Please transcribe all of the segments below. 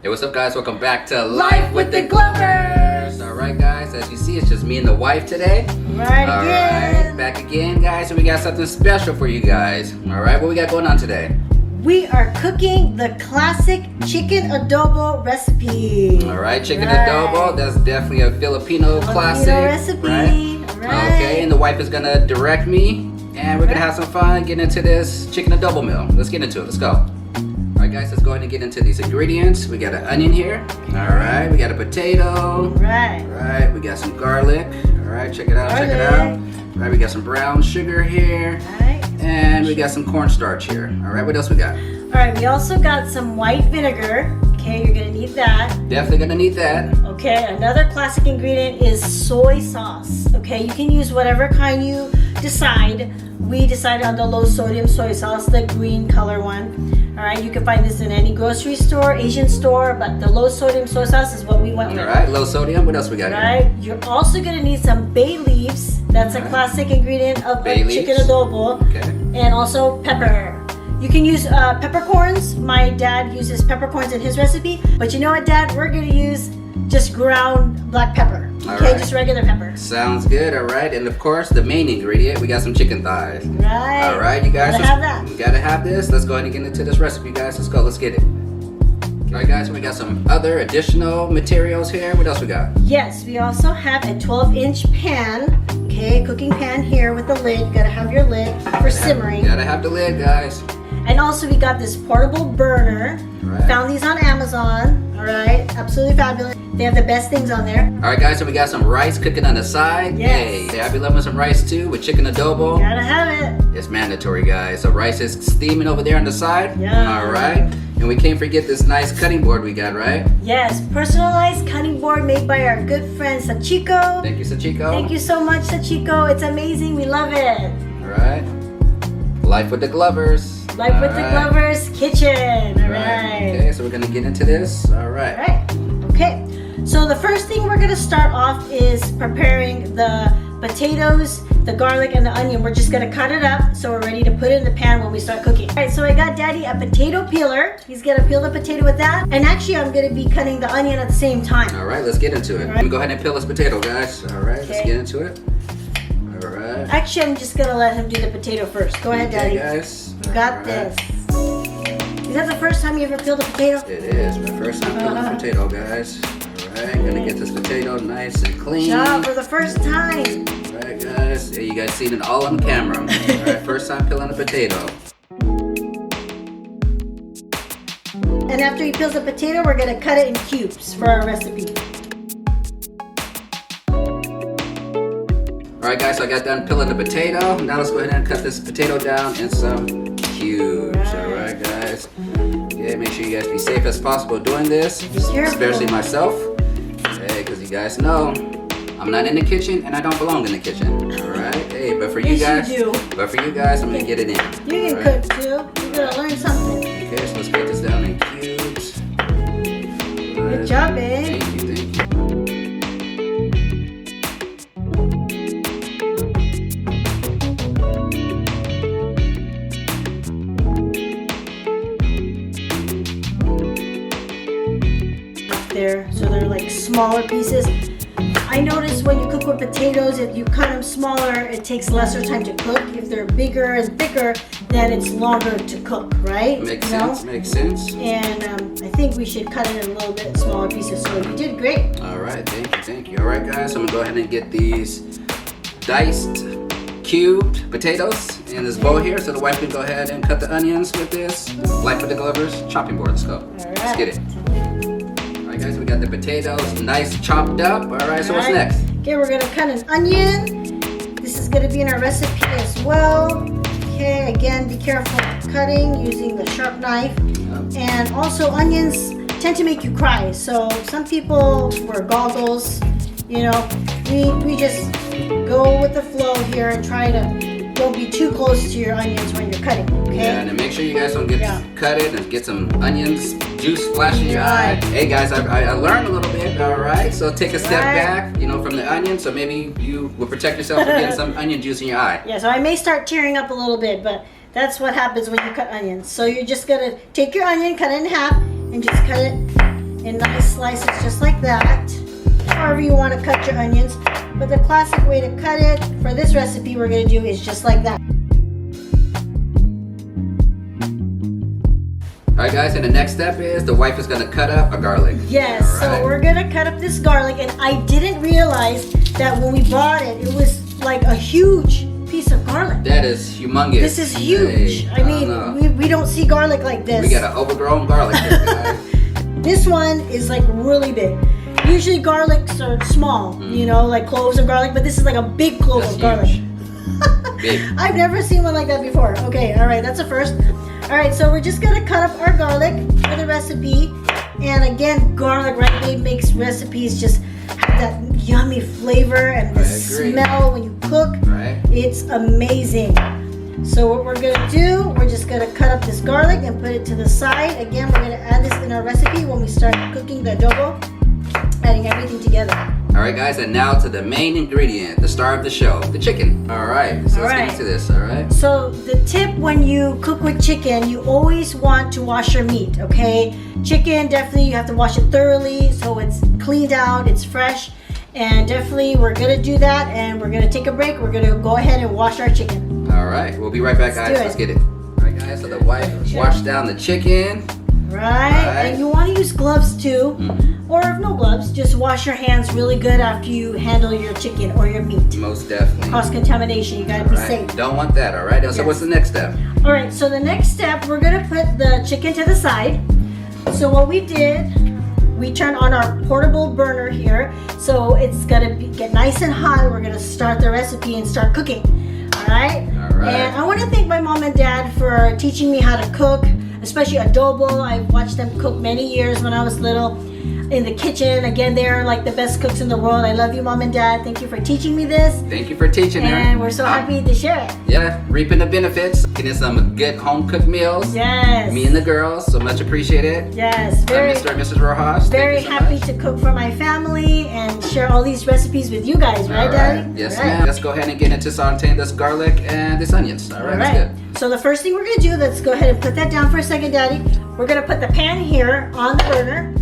Hey, what's up guys? Welcome back to Life with the Glovers. Alright guys, as you see, it's just me and the wife today. Alright, back again guys, and we got something special for you guys. Alright, what we got going on today? We are cooking the classic chicken adobo recipe. Alright, chicken adobo, that's definitely a Filipino classic. Recipe. Right? Okay, and the wife is gonna direct me, and we're gonna have some fun getting into this chicken adobo meal. Let's get into it, let's go. Alright guys, let's go ahead and get into these ingredients. We got an onion here. Alright, we got a potato. Alright, we got some garlic. Alright, check it out, check it out. Alright, we got some brown sugar here. And we got some cornstarch here. Alright, what else we got? Alright, we also got some white vinegar. Okay, you're gonna need that. Definitely gonna need that. Okay, another classic ingredient is soy sauce. Okay, you can use whatever kind you decide. We decided on the low sodium soy sauce, the green color one. Alright, you can find this in any grocery store, Asian store, but the low sodium soy sauce is what we went with. Alright, low sodium. What else we got here? You're also gonna need some bay leaves. That's a classic ingredient of the chicken adobo. Okay. And also pepper. You can use peppercorns. My dad uses peppercorns in his recipe. But you know what, Dad? We're gonna use just ground black pepper. Okay, just regular pepper. Sounds good. All right, and of course the main ingredient, we got some chicken thighs. Right. All right, you guys. Gotta have that. We gotta have this. Let's go ahead and get into this recipe, guys. Let's go. Let's get it. All right, guys. We got some other additional materials here. What else we got? Yes, we also have a 12-inch pan. Okay, cooking pan here with the lid. Gotta have your lid for simmering. Gotta have the lid, guys. And also we got this portable burner. Found these on Amazon. Alright, absolutely fabulous. They have the best things on there. Alright guys, so we got some rice cooking on the side. Yes. Hey, I be loving some rice too with chicken adobo. Gotta have it. It's mandatory, guys. So rice is steaming over there on the side. Yeah. Alright. And we can't forget this nice cutting board we got, right? Yes, personalized cutting board made by our good friend Sachiko. Thank you, Sachiko. Thank you so much, Sachiko. It's amazing. We love it. Alright. Life with the Glovers. Life with the Glovers kitchen. Alright. Okay, so we're gonna get into this. Alright. Alright. Okay. So the first thing we're gonna start off is preparing the potatoes, the garlic, and the onion. We're just gonna cut it up so we're ready to put it in the pan when we start cooking. Alright, so I got Daddy a potato peeler. He's gonna peel the potato with that. And actually I'm gonna be cutting the onion at the same time. Alright, let's get into it. Let me go ahead and peel this potato, guys. Alright, let's get into it. Alright. Actually, I'm just gonna let him do the potato first. Go ahead, Daddy. Guys. You got this. Is that the first time you ever peeled a potato? It is my first time peeling a potato, guys. Alright, gonna get this potato nice and clean. Job for the first time. Alright, guys. Yeah, you guys seen it all on camera. Alright, first time peeling a potato. And after he peels the potato, we're gonna cut it in cubes for our recipe. Alright guys, so I got done peeling the potato. Now let's go ahead and cut this potato down in some cubes. Alright guys. Yeah, make sure you guys be safe as possible doing this. Especially myself. Hey, because you guys know I'm not in the kitchen and I don't belong in the kitchen. Alright. Hey, but for you guys, I'm gonna get it in. You can cook too. You're gonna learn something. Okay, so let's get this down in cubes. Good job, babe. Thank you, thank you. There, so they're like smaller pieces. I notice when you cook with potatoes, if you cut them smaller, it takes lesser time to cook. If they're bigger and thicker, then it's longer to cook, right? Makes sense, makes sense. And I think we should cut it in a little bit smaller pieces, so you did great. Alright, thank you, thank you. Alright guys, so I'm gonna go ahead and get these diced, cubed potatoes in this bowl here, so the wife can go ahead and cut the onions with this. Life with the Glovers chopping board, let's go. Alright. Let's get it. Alright guys, we got the potatoes nice chopped up. Alright, so what's next? Okay, we're gonna cut an onion. This is gonna be in our recipe as well. Okay, again, be careful cutting using the sharp knife. And also onions tend to make you cry. So some people wear goggles, you know. We just go with the flow here and try to don't be too close to your onions when you're cutting, okay? Yeah, and then make sure you guys don't get cut it and get some onions juice splashing your eye. Hey guys, I learned a little bit, alright? So take a step back, you know, from the onion, so maybe you will protect yourself from getting some onion juice in your eye. Yeah, so I may start tearing up a little bit, but that's what happens when you cut onions. So you're just gonna take your onion, cut it in half, and just cut it in nice slices just like that. However you want to cut your onions. But the classic way to cut it for this recipe we're going to do is just like that. Alright guys, and the next step is the wife is going to cut up a garlic. Yes, so we're going to cut up this garlic, and I didn't realize that when we bought it, it was like a huge piece of garlic. That is humongous. This is huge. Hey, I mean, we don't see garlic like this. We got an overgrown garlic here, guys. This one is like really big. Usually garlics are small, you know, like cloves of garlic, but this is like a big clove of garlic. Big. I've never seen one like that before. Okay, all right, that's a first. All right, so we're just gonna cut up our garlic for the recipe. And again, garlic, right, babe, makes recipes just have that yummy flavor and the smell when you cook. Right. It's amazing. So what we're gonna do, we're just gonna cut up this garlic and put it to the side. Again, we're gonna add this in our recipe when we start cooking the adobo, adding everything together. Alright guys, and now to the main ingredient, the star of the show, the chicken. Alright, so let's get into this, alright? So the tip when you cook with chicken, you always want to wash your meat, okay? Chicken, definitely you have to wash it thoroughly so it's cleaned out, it's fresh. And definitely we're gonna do that, and we're gonna take a break. We're gonna go ahead and wash our chicken. Alright, we'll be right back guys, let's get it. Alright guys, so the wife washed down the chicken. Right, and you want to use gloves too, or if no gloves, just wash your hands really good after you handle your chicken or your meat. Most definitely. Cross-contamination, you gotta be safe. Don't want that, alright? So what's the next step? Alright, so the next step, we're gonna put the chicken to the side. So what we did, we turned on our portable burner here, so it's gonna get nice and hot. We're gonna start the recipe and start cooking. Alright? Alright. And I want to thank my mom and dad for teaching me how to cook, especially adobo. I watched them cook many years when I was little in the kitchen. Again, they're like the best cooks in the world. I love you, mom and dad. Thank you for teaching me this. Thank you for teaching her. And we're so happy to share it. Yeah, reaping the benefits, getting some good home cooked meals. Yes. Me and the girls, so much appreciated. Yes, very. Mr. and Mrs. Rojas. Very happy to cook for my family and share all these recipes with you guys, right, Daddy? Yes, ma'am. Let's go ahead and get into sauteing this garlic and this onions. All right, that's good. So the first thing we're gonna do, let's go ahead and put that down for a second, Daddy. We're gonna put the pan here on the burner,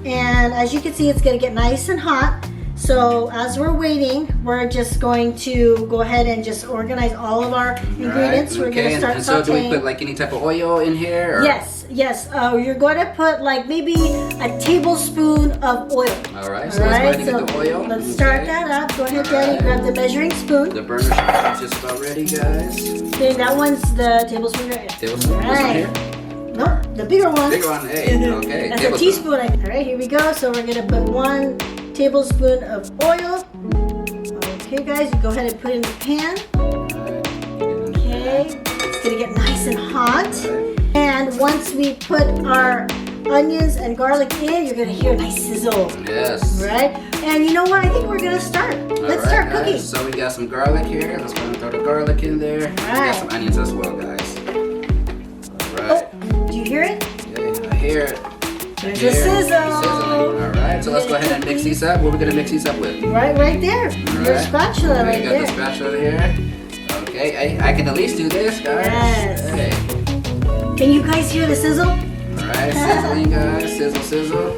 and as you can see, it's gonna get nice and hot. So as we're waiting, we're just going to go ahead and just organize all of our ingredients. We're gonna start sauteing. So do we put like any type of oil in here? Or? Yes. You're going to put like maybe a tablespoon of oil. All right. So let's go ahead and get the oil. Let's start that up. Go ahead, Daddy. Grab the measuring spoon. The burner is just about ready, guys. Okay, that one's the tablespoon right here. Tablespoon. Right. This one here? No, the bigger one. Bigger one. Hey. Okay. That's a teaspoon. All right, here we go. So we're gonna put 1 tablespoon of oil. Okay, guys, you go ahead and put it in the pan. Okay, it's gonna get nice and hot. And once we put our onions and garlic in, you're gonna hear a nice sizzle. Yes. Right? And you know what? I think we're gonna start. Let's start cooking. So we got some garlic here. Let's go and throw the garlic in there. We got some onions as well, guys. All right. Oh, do you hear it? Yeah, I hear it. There's a sizzle. All right, so let's go ahead and mix these up. What are we gonna mix these up with? Right there. Your spatula right there. Got the spatula here. Okay, I can at least do this, guys. Yes. Hey. Can you guys hear the sizzle? Alright, sizzling, guys. Sizzle, sizzle.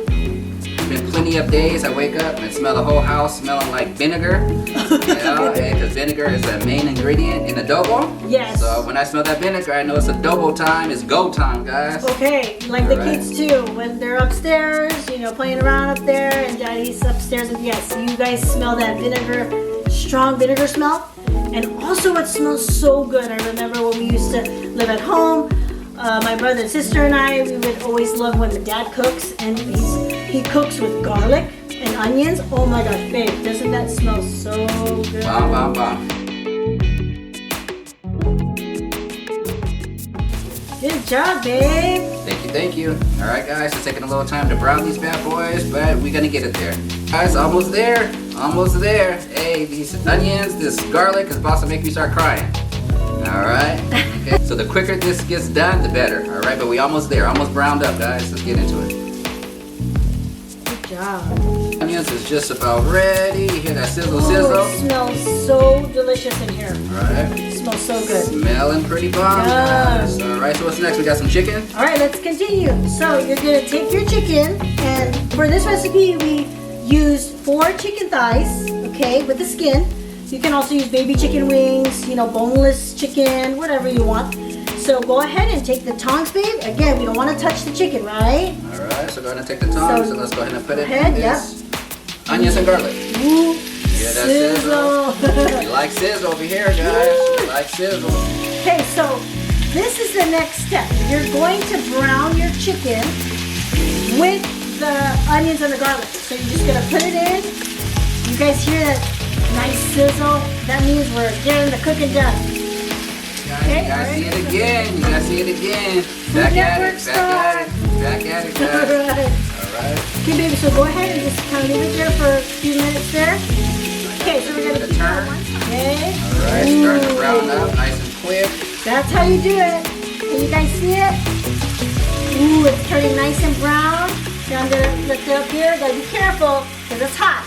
Been plenty of days I wake up and smell the whole house smelling like vinegar. Because vinegar is the main ingredient in adobo. Yes. So when I smell that vinegar, I know it's adobo time. It's go time, guys. Okay, like the kids too. When they're upstairs, playing around up there, and Daddy's upstairs, and yes, you guys smell that vinegar, strong vinegar smell. And also it smells so good. I remember when we used to live at home, my brother and sister and I, we would always love when the dad cooks, and he cooks with garlic and onions. Oh my gosh, babe, doesn't that smell so good? Bomb, bomb, bomb. Good job, babe. Thank you. All right, guys, it's taking a little time to brown these bad boys, but we're gonna get it there. Guys, almost there. Hey, these onions, this garlic is about to make me start crying. All right. Okay. So the quicker this gets done, the better. All right, but we almost there, almost browned up, guys. Let's get into it. Good job. Onions is just about ready. You hear that sizzle, It smells so delicious in here. All right. smells so good. Smelling pretty bomb, guys. All right, so what's next? We got some chicken. All right, let's continue. So you're gonna take your chicken, and for this recipe, we use 4 chicken thighs, okay, with the skin. You can also use baby chicken wings, you know, boneless chicken, whatever you want. So go ahead and take the tongs, babe. Again, we don't want to touch the chicken, right? All right, so go ahead and take the tongs, and let's go ahead and put it in this. Yep. Onions and garlic. Ooh, Yeah, that's sizzle. You like sizzle over here, guys. You like sizzle. Okay, so this is the next step. You're going to brown your chicken with the onions and the garlic. So you're just gonna put it in. You guys hear that nice sizzle? That means we're getting the cooking done. You guys see it again. You guys see it again. Back at it. Back at it. Back at it, guys. Alright. Okay, baby, so go ahead and just kind of leave it there for a few minutes there. Okay, so we're gonna turn. Okay. Alright, starting to brown up nice and quick. That's how you do it. Can you guys see it? Ooh, it's turning nice and brown. So I'm gonna lift it up here. Gotta be careful because it's hot.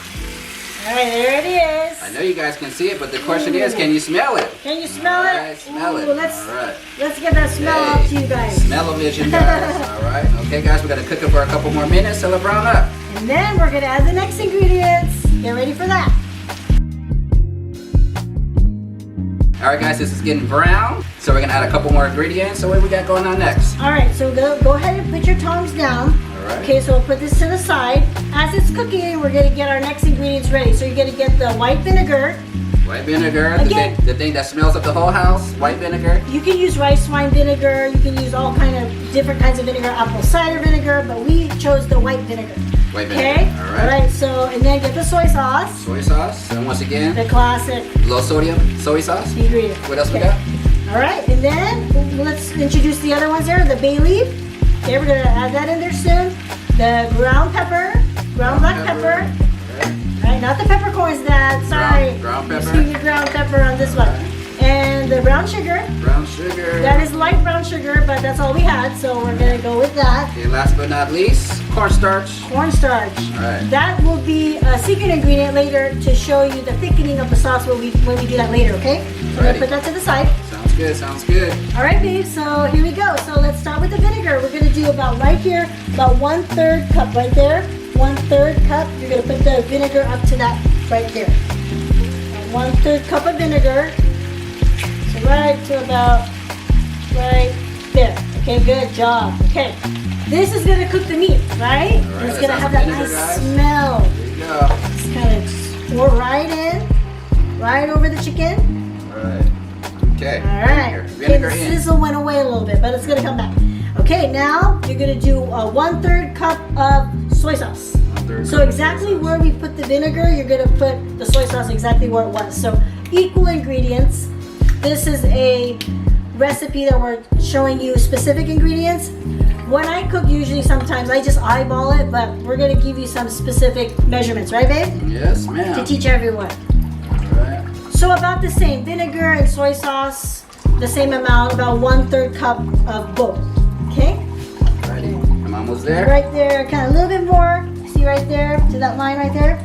Alright, there it is. I know you guys can see it, but the question is, can you smell it? Can you smell it? Smell it. Let's get that smell out to you guys. Smell-o-vision, guys. Alright. Okay, guys, we're gonna cook it for a couple more minutes till it brown up. And then we're gonna add the next ingredients. Get ready for that. Alright, guys, this is getting brown, so we're gonna add a couple more ingredients. So what we got going on next? Alright, so go ahead and put your tongs down. Alright. Okay, so we'll put this to the side. As it's cooking, we're gonna get our next ingredients ready. So you're gonna get the white vinegar. White vinegar, Again. the thing that smells up the whole house. White vinegar. You can use rice wine vinegar. You can use all kind of different kinds of vinegar, apple cider vinegar, but we chose the white vinegar. White vinegar. Okay. Alright. So and then get the soy sauce. Soy sauce. And once again, The classic low sodium soy sauce. ingredient. What else we Okay. got? All right, and then let's introduce the other ones there. The bay leaf. Okay, we're gonna add that in there soon. The ground pepper, ground black pepper. Right, not the peppercorns, Dad. Sorry. Ground pepper. Just use the ground pepper on this one. And the brown sugar. Brown sugar. That is light brown sugar, but that's all we had, so we're gonna go with that. Okay, last but not least, cornstarch. Cornstarch. Alright. That will be a secret ingredient later to show you the thickening of the sauce when we do that later, okay? So we're gonna put that to the side. Sounds good, sounds good. All right, babe, so here we go. So let's start with the vinegar. We're gonna do about right here, about 1/3 cup right there. 1/3 cup. You're gonna put the vinegar up to that right there. 1/3 cup of vinegar. So right to about right there. Okay, good job. Okay, this is gonna cook the meat, right? All right, It's let's gonna add have some that vinegar, nice guys. smell. There you go. Just kind of pour right in, right over the chicken. Alright. Okay. All right. Vinegar Okay, the in. sizzle went away a little bit, but it's gonna come back. Okay, now you're gonna do a 1/3 cup of soy sauce. 1/3 So cup of exactly soy sauce. where we put the vinegar, you're gonna put the soy sauce exactly where it was. So equal ingredients. This is a recipe that we're showing you specific ingredients. When I cook, usually sometimes I just eyeball it, but we're gonna give you some specific measurements, right, babe? Yes, To ma'am. teach everyone. Alright. So about the same, vinegar and soy sauce, the same amount, about 1/3 cup of both. Okay? Ready. I'm almost there. Right there, kind of a little bit more. See right there, to that line right there.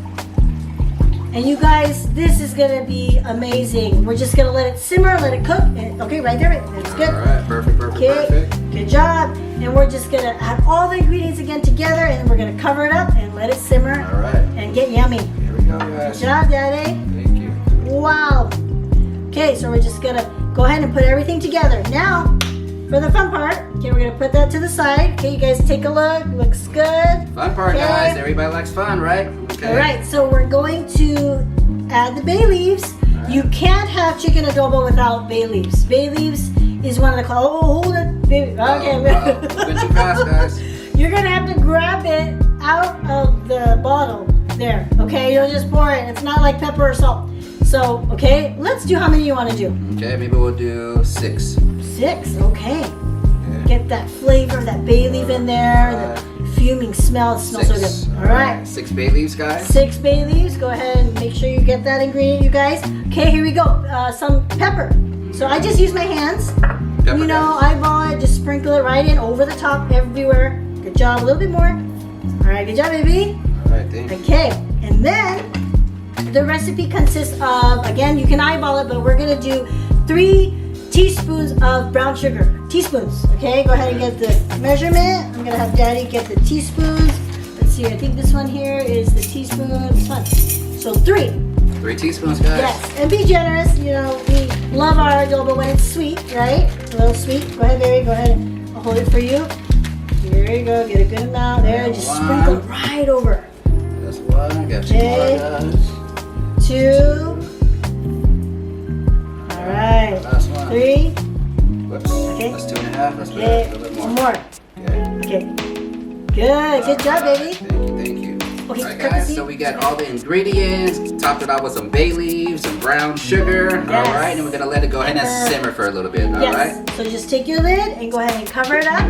And you guys, this is gonna be amazing. We're just gonna let it simmer, let it cook. And, okay, right there, that's good. Alright, perfect, perfect, Okay, perfect. good job. And we're just gonna add all the ingredients again together, and we're gonna cover it up and let it simmer Alright. and get yummy. Here we go, Good guys. job, Daddy. Thank you. Wow. Okay, so we're just gonna go ahead and put everything together. Now, for the fun part, okay, we're gonna put that to the side. Okay, you guys take a look. Looks good. Fun part, Okay. guys. Everybody likes fun, right? Okay. All right, so we're going to add the bay leaves. You can't have chicken adobo without bay leaves. Bay leaves is one of the hold it, baby. Okay, Moving too fast, guys. you're gonna have to grab it out of the bottle there. Okay, you'll just pour it. It's not like pepper or salt. So, okay, let's do how many you want to do. Okay, maybe we'll do 6. 6. Okay. Okay. Get that flavor, that bay leaf in there, the fuming smell. It smells so good. All right. 6 bay leaves, guys. 6 bay leaves. Go ahead and make sure you get that ingredient, you guys. Okay, here we go. Some pepper. So I just use my hands. Pepper, You know, guys. eyeball it. Just sprinkle it right in over the top, everywhere. Good job. A little bit more. All right. Good job, baby. Alright, thank you. Okay. And then the recipe consists of, again, you can eyeball it, but we're gonna do 3 teaspoons of brown sugar. Teaspoons, okay? Go ahead and get the measurement. I'm gonna have Daddy get the teaspoons. Let's see, I think this one here is the teaspoon. This one. So 3. 3 teaspoons, guys. Yes, and be generous. You know, we love our adobo when it's sweet, right? A little sweet. Go ahead, baby. Go ahead. I'll hold it for you. Here you go. Get a good amount there. And Just 1. sprinkle right over. That's 1. Got 2 Okay. more, guys. 2. All right. Last one. 3. Whoops. Okay. That's 2.5. That's better. Okay. A little bit One more. more. Okay. Okay. Good. Good job, baby. Thank you. Thank you. Okay, Alright, cut the guys. seed. So we got all the ingredients. Topped it off with some bay leaves, some brown sugar. Yes. All right, and we're gonna let it go ahead and simmer for a little bit. All right. Yes. So just take your lid and go ahead and cover it up.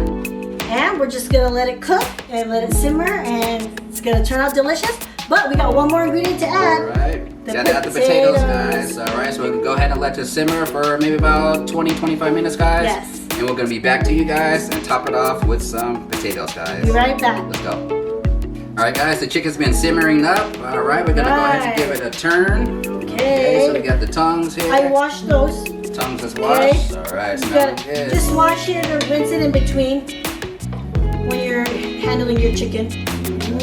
And we're just gonna let it cook and let it simmer, and it's gonna turn out delicious. But we got one more ingredient to All add. right. The Gotta add the potatoes, potatoes. guys. All right. So we can go ahead and let this simmer for maybe about 20-25 minutes, guys. Yes. And we're gonna be back to you guys and top it off with some potatoes, guys. Be right back. Let's go. All right, guys. The chicken's been simmering up. All right. We're gonna go ahead and give it a turn. Okay. So we got the tongues here. I washed those. Tongues is washed. All right. You Smelling gotta good. just wash it or rinse it in between when you're handling your chicken.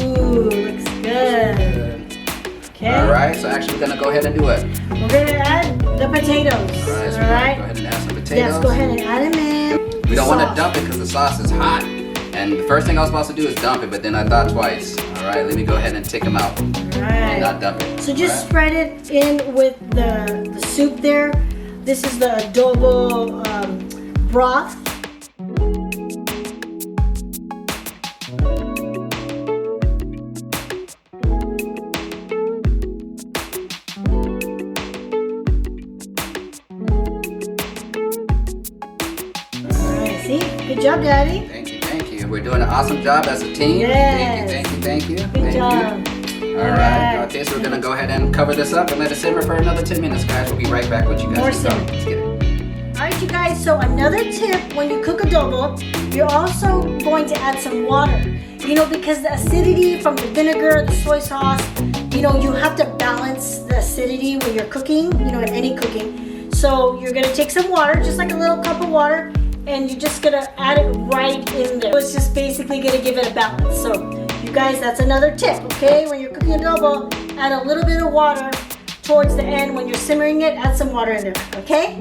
Ooh, looks good. Okay. All right. So actually, we're gonna go ahead and do it. We're gonna add the potatoes. All right. So All we're gonna right. go ahead and add some potatoes. Yes, go ahead and add them in. We don't want to Sauce. dump it because the sauce is hot. And the first thing I was supposed to do is dump it, but then I thought twice. All right, let me go ahead and take them out All and right. not dump it. So just All right. spread it in with the soup there. This is the adobo broth. All right, see? Good job, Daddy. Thank you, thank you. We're doing an awesome job as a team. Yes. Thank you, thank you, thank you. Good thank job. you. All right. Okay, so we're gonna go ahead and cover this up and let it simmer for another 10 minutes, guys. We'll be right back with you guys. More Let's go. simmer. Let's get it. All right, you guys, so another tip when you cook adobo, you're also going to add some water. You know, because the acidity from the vinegar, the soy sauce, you know, you have to balance the acidity when you're cooking, you know, in any cooking. So you're gonna take some water, just like a little cup of water, and you're just gonna add it right in there. So it's just basically gonna give it a balance. So you guys, that's another tip, okay? When you're cooking adobo, add a little bit of water towards the end. When you're simmering it, add some water in there, okay?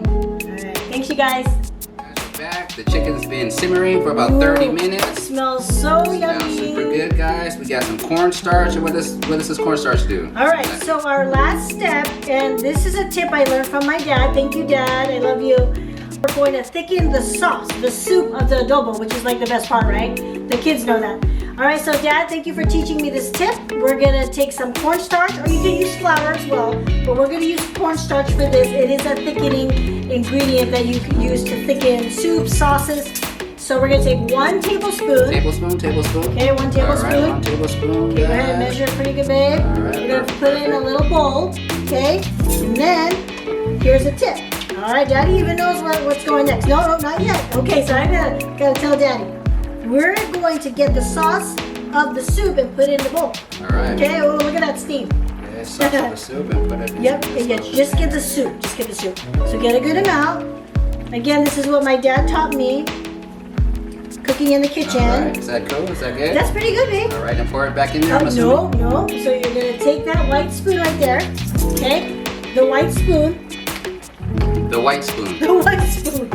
Thanks, you guys. Guys, we're back. The chicken's been simmering for about 30 minutes. Smells so Smells yummy. super good, guys. We got some cornstarch. And what does this cornstarch do? All right, so our last step, and this is a tip I learned from my dad. Thank you, Dad. I love you. We're going to thicken the sauce, the soup of the adobo, which is like the best part, right? The kids know that. All right, so Dad, thank you for teaching me this tip. We're gonna take some cornstarch, or you can use flour as well, but we're gonna use cornstarch for this. It is a thickening ingredient that you can use to thicken soups, sauces. So we're gonna take 1 tablespoon. Tablespoon. Okay, 1 tablespoon. All right, 1 tablespoon. Okay, go ahead and measure it pretty good, babe. All right, You're gonna perfect, put it in a little bowl, okay? And then, here's a tip. All right, Daddy even knows what's going next. No, not yet. Okay, so I gotta tell Daddy. We're going to get the sauce of the soup and put it in the bowl. All right. Okay, oh, look at that steam. Okay, sauce of the soup and put it in. Yep, yeah, just get the soup. Just get the soup. So get a good amount. Again, this is what my dad taught me. Cooking in the kitchen. All right. Is that cool? Is that good? That's pretty good, babe. All right, and pour it back in there. I'm No, assuming. no. So you're gonna take that white spoon right there, okay? The white spoon, The white spoon. the white spoon,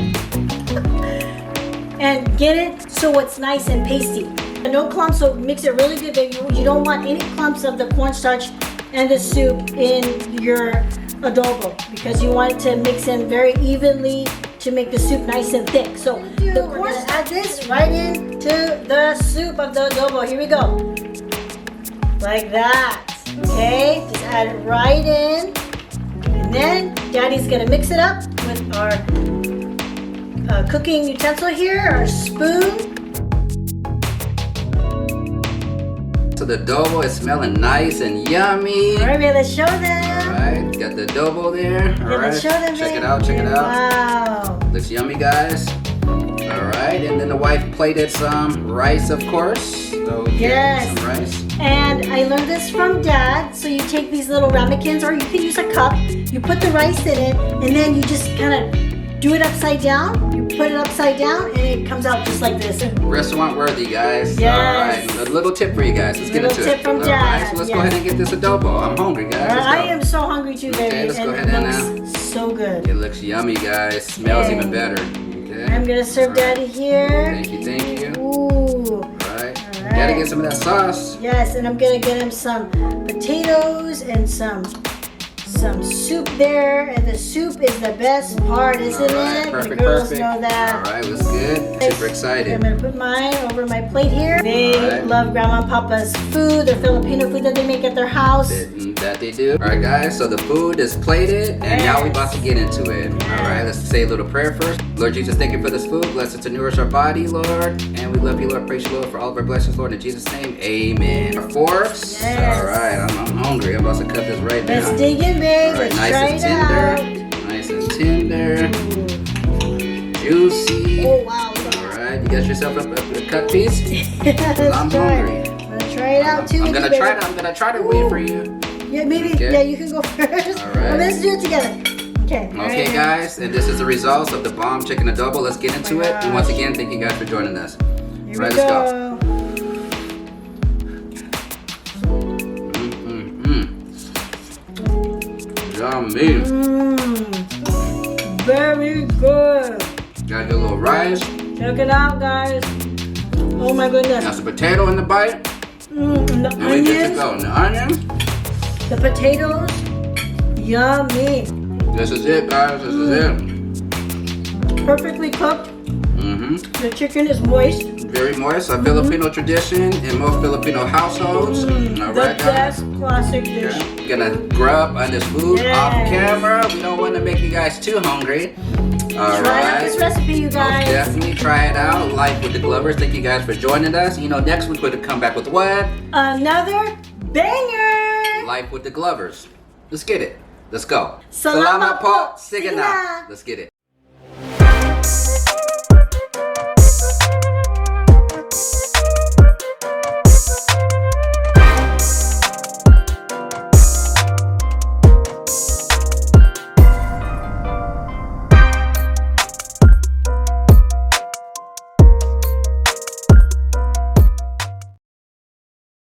and get it so it's nice and pasty. No clumps, so mix it really good, baby. You don't want any clumps of the cornstarch and the soup in your adobo because you want it to mix in very evenly to make the soup nice and thick. So we're gonna add this right into the soup of the adobo. Here we go. Like that. Okay, just add it right in. And then Daddy's gonna mix it up with our cooking utensil here, our spoon. So the adobo is smelling nice and yummy. All right, babe, let's show All them. right, got the adobo there. All Yeah, right, let's show them, check babe. it out, check it out. Wow. Looks yummy, guys. All right, and then the wife plated some rice, of course. So Yes. some rice. And I learned this from Dad. So you take these little ramekins, or you can use a cup. You put the rice in it, and then you just kind of do it upside down. You put it upside down, and it comes out just like this. Restaurant worthy, guys. Yes. All right, a little tip for you guys. Let's get into Little it. tip from All Dad, right, so let's go yes. ahead and get this adobo. I'm hungry, guys. Let's go. I am so hungry too, baby. Okay, let's go and ahead it and looks so good. It looks yummy, guys. Smells Okay. even better. Okay. I'm gonna serve All right. Daddy here. Thank you, thank you. Ooh. All right. All Gotta right. get some of that sauce. Yes, and I'm gonna get him some potatoes and some soup there, and the soup is the best part, isn't All right, it? perfect, the girls perfect. know that. All right, looks good. Super I'm excited. gonna put mine over my plate here. They All right. love Grandma and Papa's food, their Filipino food that they make at their house. That they do. All right, guys. So the food is plated, and now we're about to get into it. All right, let's say a little prayer first. Lord Jesus, thank you for this food. Bless it to nourish our body, Lord. And we love you, Lord. Praise you, Lord, for all of our blessings, Lord. In Jesus' name, amen. Our forks. Yes. All right, I'm hungry. I'm about to cut this right now. Let's dig in, babe. All right, Let's nice try and it tender. out. Nice and tender. Juicy. Oh wow. All right, you got yourself a cut piece? Let's I'm try hungry. it. I'm gonna try it out too. I'm with gonna you, try baby. to. I'm gonna try to wait for you. Yeah, maybe. Okay. Yeah, you can go first. All right. Well, let's do it together. Okay. Okay, guys, and this is the results of the bomb chicken adobo. Let's get into it. And once again, thank you guys for joining us. Here Right, we let's go. Yummy. Very good. Gotta get a little rice. Check it out, guys. Oh my goodness. Got some potato in the bite. And the And we get to onions, go. And the onion. the potatoes, yummy. This is it, guys. This is it. Perfectly cooked. Mm-hmm. The chicken is moist. Very moist. A Filipino tradition in most Filipino households. All The right, guys. best classic dish. Okay. Gonna grub on this food off Yes. camera. We don't want to make you guys too hungry. All Try out right. this recipe, you Most guys. definitely try it out. Life with the Glovers. Thank you guys for joining us. You know, next week we're gonna come back with what? Another banger. Life with the Glovers. Let's get it. Let's go. Salamat po. Sige Sige na. na. Let's get it.